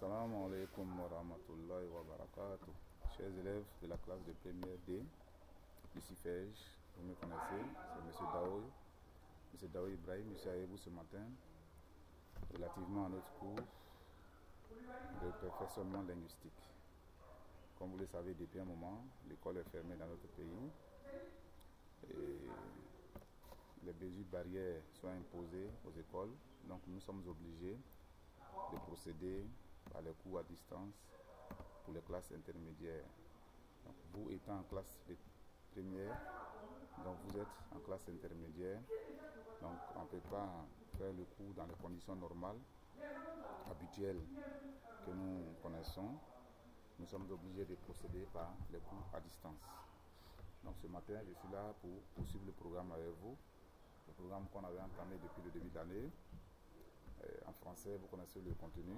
Assalamu alaikum wa rahmatullahi wa barakatuh. Chers élèves de la classe de première D du CIFEJ, vous me connaissez, c'est M. Daoui Ibrahim, M. Aébou ce matin, relativement à notre cours de perfectionnement linguistique. Comme vous le savez depuis un moment, l'école est fermée dans notre pays et les mesures barrières sont imposées aux écoles, donc nous sommes obligés de procéder à les cours à distance pour les classes intermédiaires. Donc, vous étant en classe de première, donc vous êtes en classe intermédiaire, donc on ne peut pas faire le cours dans les conditions normales, habituelles que nous connaissons. Nous sommes obligés de procéder par les cours à distance. Donc ce matin, je suis là pour poursuivre le programme avec vous, le programme qu'on avait entamé depuis le début de l'année. En français, vous connaissez le contenu.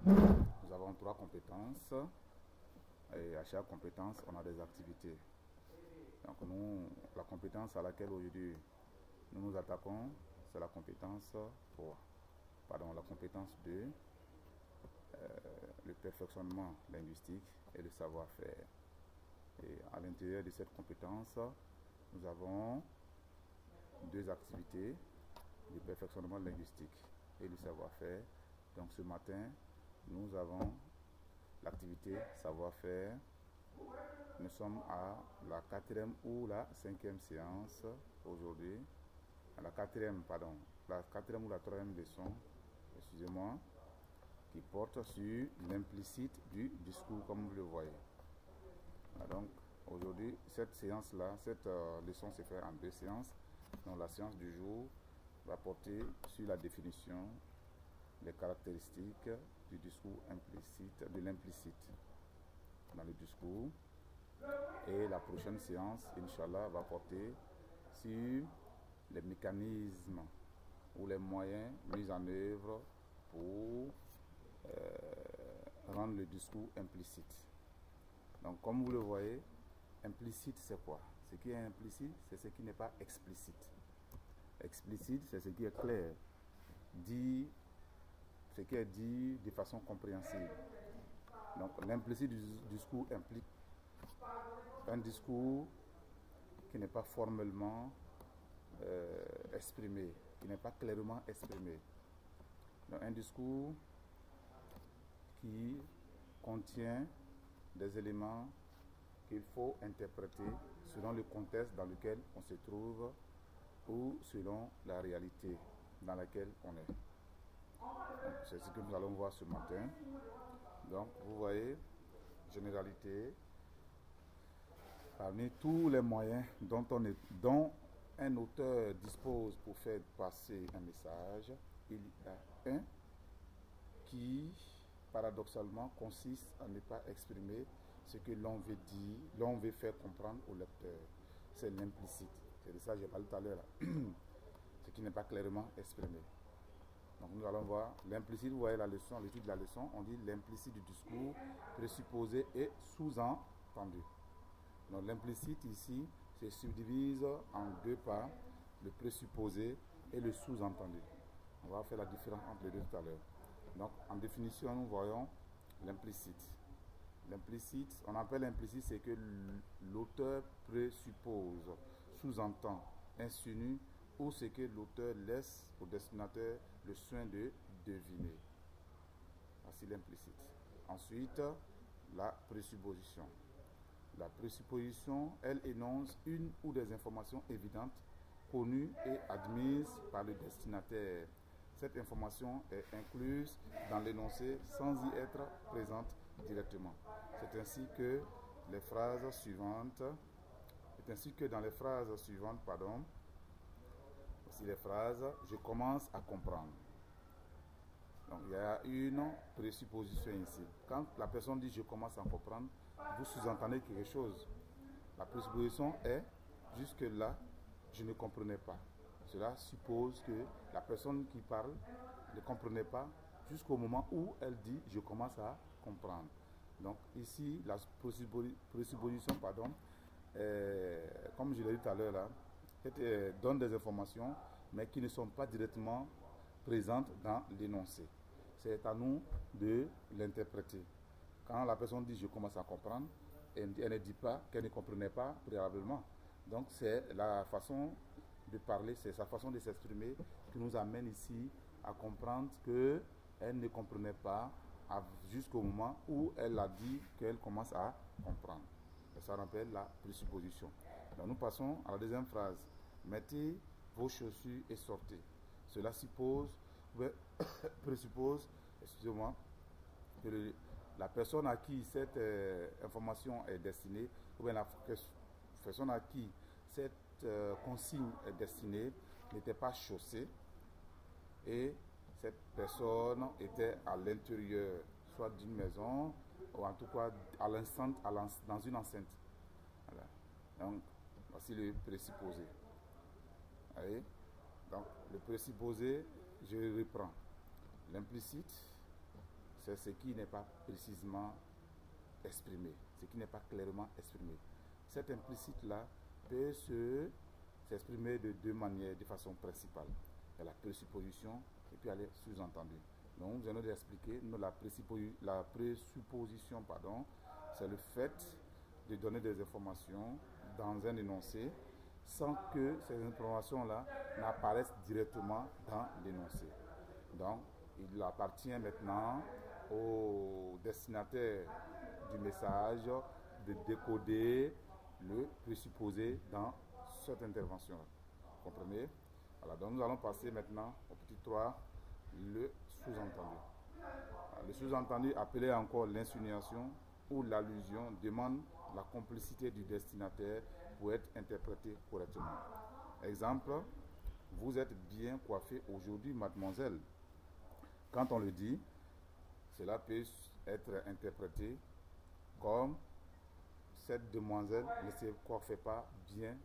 Nous avons 3 compétences et à chaque compétence, on a des activités. Donc la compétence à laquelle aujourd'hui nous nous attaquons, c'est la compétence 3. Pardon, la compétence 2, le perfectionnement linguistique et le savoir-faire. Et à l'intérieur de cette compétence, nous avons 2 activités, le perfectionnement linguistique et le savoir-faire. Donc ce matin, nous avons l'activité savoir-faire. Nous sommes à la 4e ou la 5e séance aujourd'hui. À la 4e ou la 3e leçon, excusez-moi, qui porte sur l'implicite du discours, comme vous le voyez. Donc aujourd'hui, cette séance-là, cette leçon se fait en 2 séances. Donc la séance du jour va porter sur la définition, les caractéristiques du discours implicite, de l'implicite dans le discours. Et la prochaine séance, Inch'Allah, va porter sur les mécanismes ou les moyens mis en œuvre pour rendre le discours implicite. Donc comme vous le voyez, implicite c'est quoi? Ce qui est implicite, c'est ce qui n'est pas explicite. Explicite, c'est ce qui est clair, dit, ce qui est dit de façon compréhensible. Donc l'implicite du discours implique un discours qui n'est pas formellement exprimé, qui n'est pas clairement exprimé. Donc un discours qui contient des éléments qu'il faut interpréter selon le contexte dans lequel on se trouve ou selon la réalité dans laquelle on est. C'est ce que nous allons voir ce matin. Donc vous voyez, généralité, parmi tous les moyens dont un auteur dispose pour faire passer un message, il y a un qui, paradoxalement, consiste à ne pas exprimer ce que l'on veut dire, l'on veut faire comprendre au lecteur. C'est l'implicite. C'est de ça que j'ai parlé tout à l'heure. Ce qui n'est pas clairement exprimé. Donc nous allons voir l'implicite. Vous voyez la leçon, l'étude de la leçon, on dit l'implicite du discours présupposé et sous-entendu. Donc l'implicite ici se subdivise en 2 parts, le présupposé et le sous-entendu. On va faire la différence entre les deux tout à l'heure. Donc en définition, nous voyons l'implicite. L'implicite, on appelle implicite, c'est que l'auteur présuppose, sous-entend, insinue, ou c'est que l'auteur laisse au destinataire le soin de deviner. Voici l'implicite. Ensuite, la présupposition. La présupposition, elle énonce une ou des informations évidentes, connues et admises par le destinataire. Cette information est incluse dans l'énoncé sans y être présente directement. C'est ainsi que dans les phrases suivantes, voici les phrases, je commence à comprendre. Donc il y a une présupposition ici. Quand la personne dit je commence à comprendre, vous sous-entendez quelque chose. La présupposition est jusque là, je ne comprenais pas. Cela suppose que la personne qui parle ne comprenait pas jusqu'au moment où elle dit je commence à comprendre. Donc ici, la présupposition, comme je l'ai dit tout à l'heure là, donne des informations mais qui ne sont pas directement présentes dans l'énoncé. c'est à nous de l'interpréter. Quand la personne dit je commence à comprendre, elle ne dit pas qu'elle ne comprenait pas préalablement. Donc c'est la façon de parler, c'est sa façon de s'exprimer qui nous amène ici à comprendre qu'elle ne comprenait pas jusqu'au moment où elle a dit qu'elle commence à comprendre. Et ça rappelle la présupposition. Donc nous passons à la deuxième phrase. Mettez vos chaussures et sortez. Cela présuppose, excusez-moi, que la personne à qui cette information est destinée, ou bien la personne à qui cette consigne est destinée, n'était pas chaussée et cette personne était à l'intérieur, soit d'une maison, ou en tout cas dans une enceinte. Voilà. Donc, voici le présupposé. Voyez? Donc, le présupposé, je reprends. L'implicite, c'est ce qui n'est pas précisément exprimé, ce qui n'est pas clairement exprimé. Cet implicite-là peut s'exprimer de deux manières, de façon principale. Il y a la présupposition et puis elle est sous-entendue. Donc, nous allons expliquer la présupposition, c'est le fait de donner des informations dans un énoncé sans que ces informations-là n'apparaissent directement dans l'énoncé. Donc, il appartient maintenant au destinataire du message de décoder le présupposé dans cette intervention-là. Vous comprenez? Voilà, donc nous allons passer maintenant au petit 3, le sous-entendu. Le sous-entendu, appelé encore l'insinuation ou l'allusion, demande la complicité du destinataire pour être interprété correctement. Exemple, vous êtes bien coiffée aujourd'hui, mademoiselle. Quand on le dit, cela peut être interprété comme cette demoiselle ne se coiffait pas bien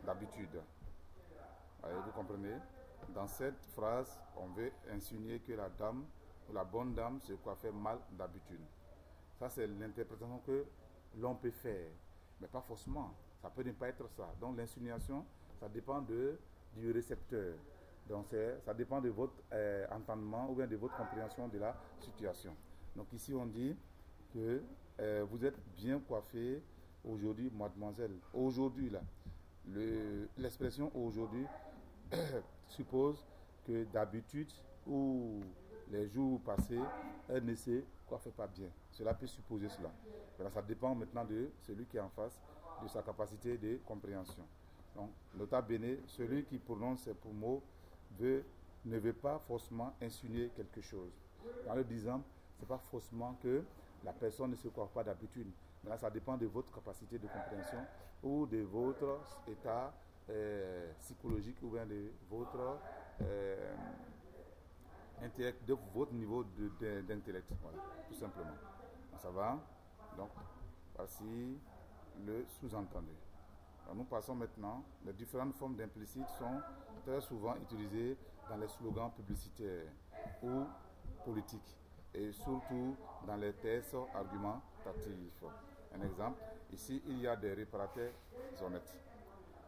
d'habitude. Vous comprenez? Dans cette phrase, on veut insinuer que la dame ou la bonne dame se coiffait mal d'habitude. Ça, c'est l'interprétation que l'on peut faire, mais pas forcément. Ça peut ne pas être ça. Donc l'insinuation, ça dépend du récepteur. Donc ça dépend de votre entendement ou bien de votre compréhension de la situation. Donc ici, on dit que vous êtes bien coiffée aujourd'hui, mademoiselle. Aujourd'hui, là, l'expression aujourd'hui suppose que d'habitude ou les jours passés, elle ne se coiffait pas bien. Cela peut supposer cela. Alors, ça dépend maintenant de celui qui est en face, de sa capacité de compréhension. Donc, nota bene, celui qui prononce ces mots ne veut pas forcément insinuer quelque chose. En le disant, ce n'est pas forcément que la personne ne se coiffe pas d'habitude. Mais là, ça dépend de votre capacité de compréhension ou de votre état psychologique ou bien de votre intellect, de votre niveau d'intellect. Voilà, tout simplement. Ça va? Donc, voici le sous-entendu. Nous passons maintenant. Les différentes formes d'implicite sont très souvent utilisées dans les slogans publicitaires ou politiques et surtout dans les tests argumentatifs. Un exemple, ici il y a des réparateurs honnêtes.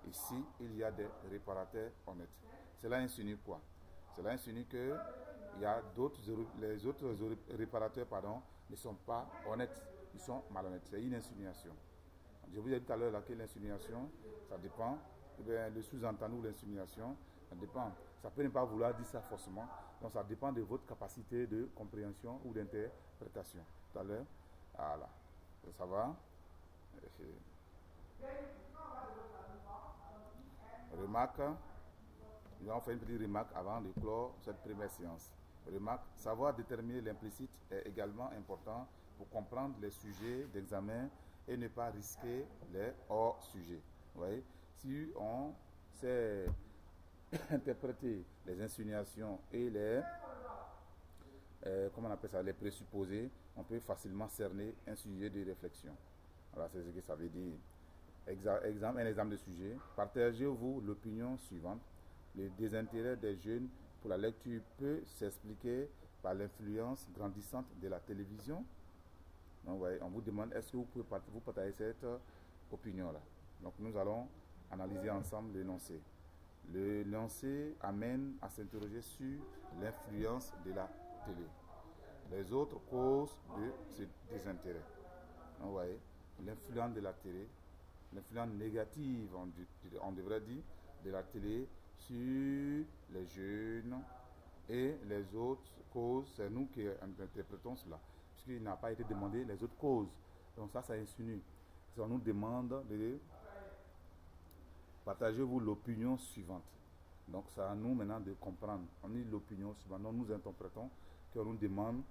Ici il y a des réparateurs honnêtes. Cela insinue quoi? Cela insinue que les autres réparateurs ne sont pas honnêtes, ils sont malhonnêtes. C'est une insinuation. Je vous ai dit tout à l'heure que l'insinuation, ça dépend, le sous-entendu ou l'insinuation, ça dépend. Ça peut ne pas vouloir dire ça forcément, donc ça dépend de votre capacité de compréhension ou d'interprétation. Tout à l'heure, voilà. Ça va? Remarque, nous allons faire une petite remarque avant de clore cette première séance. Remarque, savoir déterminer l'implicite est également important pour comprendre les sujets d'examen et ne pas risquer les hors-sujets. Vous voyez, si on sait interpréter les insinuations et les présupposés, on peut facilement cerner un sujet de réflexion. Voilà, c'est ce que ça veut dire. Un exemple de sujet. Partagez-vous l'opinion suivante. Le désintérêt des jeunes pour la lecture peut s'expliquer par l'influence grandissante de la télévision. Donc, ouais, on vous demande est-ce que vous pouvez vous partager cette opinion-là. Donc nous allons analyser ensemble l'énoncé. L'énoncé amène à s'interroger sur l'influence de la télé. les autres causes de ce désintérêt. Donc, vous voyez, l'influence de la télé, l'influence négative, on devrait dire, de la télé sur les jeunes et les autres causes, c'est nous qui interprétons cela, puisqu'il n'a pas été demandé les autres causes. Donc ça insinue. Si on nous demande de partagez-vous l'opinion suivante. Donc c'est à nous maintenant de comprendre. On dit l'opinion suivante. Donc nous interprétons qu'on nous demande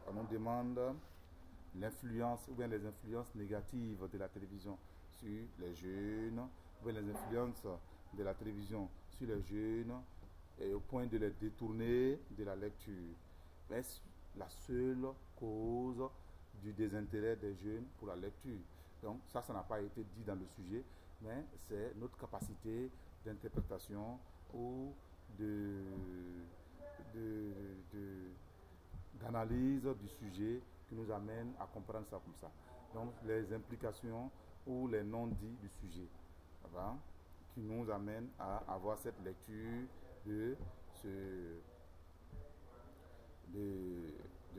on nous demande l'influence ou bien les influences négatives de la télévision sur les jeunes, ou bien les influences de la télévision sur les jeunes, et au point de les détourner de la lecture. Est-ce la seule cause du désintérêt des jeunes pour la lecture? Donc ça n'a pas été dit dans le sujet, mais c'est notre capacité d'interprétation ou d'analyse du sujet qui nous amène à comprendre ça comme ça. Donc les implications ou les non-dits du sujet, qui nous amènent à avoir cette lecture de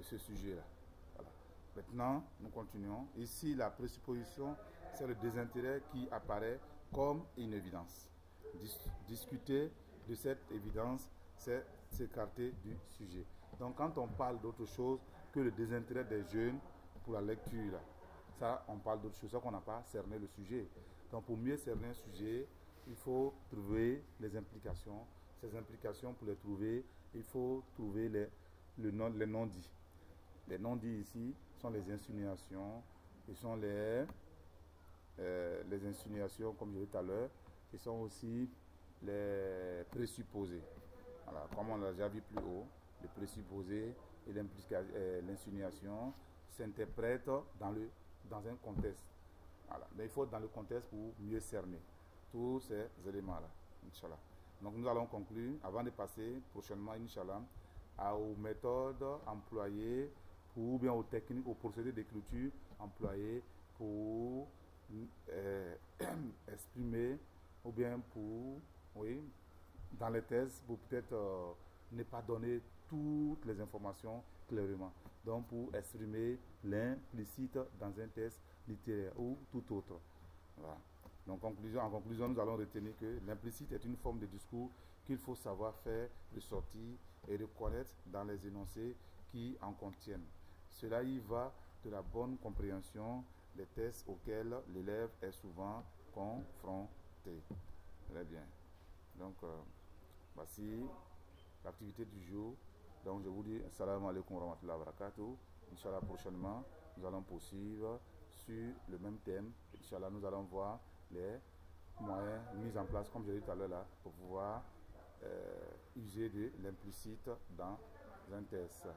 ce sujet-là. Voilà. Maintenant, nous continuons. Ici, la présupposition, c'est le désintérêt qui apparaît comme une évidence. Discuter de cette évidence, c'est s'écarter du sujet. Donc, quand on parle d'autre chose que le désintérêt des jeunes pour la lecture, là, ça, on parle d'autre chose, ça qu'on n'a pas cerné le sujet. Donc, pour mieux cerner un sujet, il faut trouver les implications. Ces implications, pour les trouver, il faut trouver les non-dits. Les non-dits ici sont les insinuations, ils sont les insinuations, comme je l'ai dit tout à l'heure, qui sont aussi les présupposés. Voilà, comme on l'a déjà vu plus haut, les présupposés et l'insinuation s'interprètent dans un contexte. Voilà. Mais il faut être dans le contexte pour mieux cerner tous ces éléments-là, Inch'Allah. Donc nous allons conclure, avant de passer prochainement, Inch'Allah, aux méthodes employées ou bien aux techniques, aux procédés d'écriture employés pour exprimer ou bien pour, oui, dans les thèses, pour peut-être ne pas donner toutes les informations clairement. Donc pour exprimer l'implicite dans un texte littéraire ou tout autre. Voilà. Donc en conclusion, nous allons retenir que l'implicite est une forme de discours qu'il faut savoir faire ressortir et reconnaître dans les énoncés qui en contiennent. Cela y va de la bonne compréhension des textes auxquels l'élève est souvent confronté. Très bien. Donc, voici l'activité du jour. Donc, je vous dis assalamu alaikum wa rahmatullahi wa barakatuh. Inch'Allah, prochainement, nous allons poursuivre sur le même thème. Inch'Allah, nous allons voir les moyens mis en place, comme je l'ai dit tout à l'heure, là, pour pouvoir user de l'implicite dans un texte.